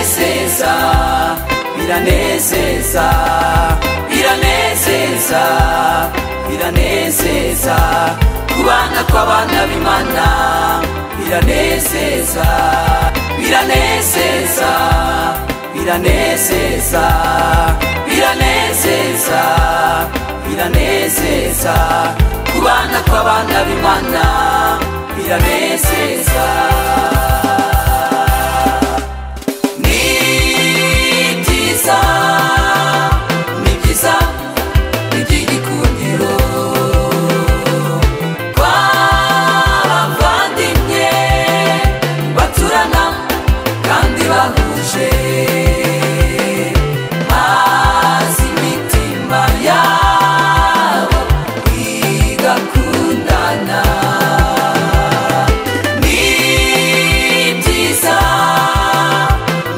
biranezeza biranezeza biranezeza biranezeza kubana kw'abana b'Imana biranezeza biranezeza biranezeza biranezeza biranezeza kubana kw'abana b'Imana biranezeza ni byiza ni byiza ni iby'igikundiro kw'abavandimwe baturana kandi bahuje maze imitima yabo igakundana. Ni byiza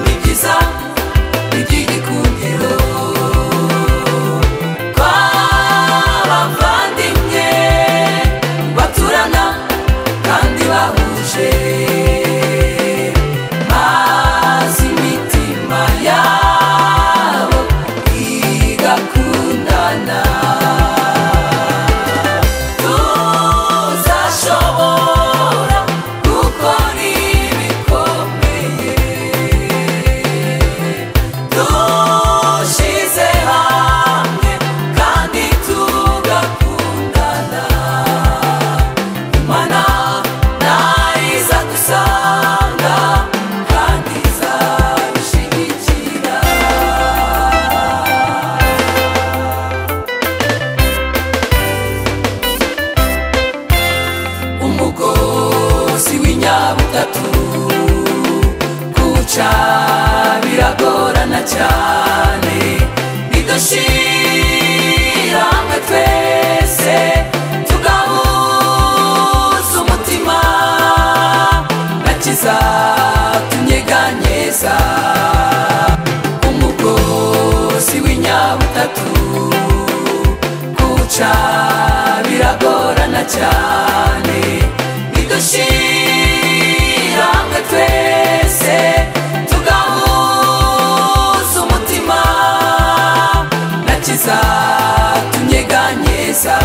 ni byiza ni iby'igikundiro kw'abavandimwe baturana kandi bahuje maze imitima yabo igakundana. Tuzashobora gukora ibikomeye dushize hamwe kandi tugakundana. Imana nayo izadusanga kandi izabishyigikira. Umugozi w'inyabutatu kuwuca biragorana cyane, nidushira hamwe twese tugahuza umutima ntakizatunyeganyeza. Umugozi w'inyabutatu kuwuca biragorana cyane, nidushira hamwe twese tugahuza umutima ntakizatunyeganyeza.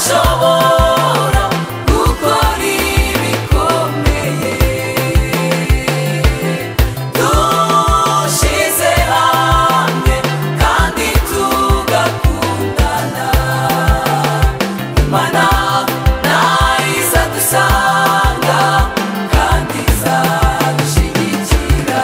Tuzashobora gukora ibikomeye dushize hamwe kandi tugakundana. Imana nayo izadusanga kandi izadushyigikira.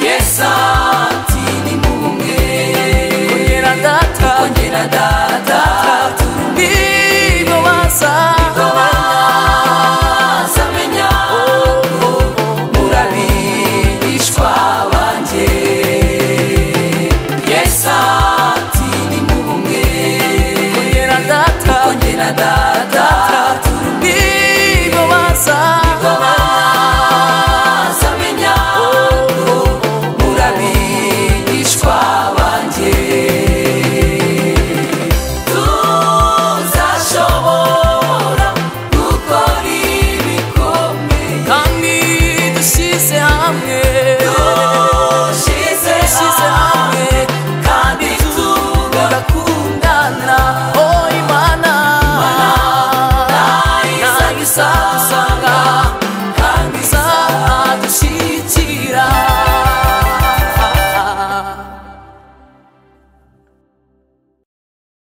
Yes, ati ni mumwe kongera data nibo bazamenya ko murabishwa banje. Yes, ati ni mumwe kongera data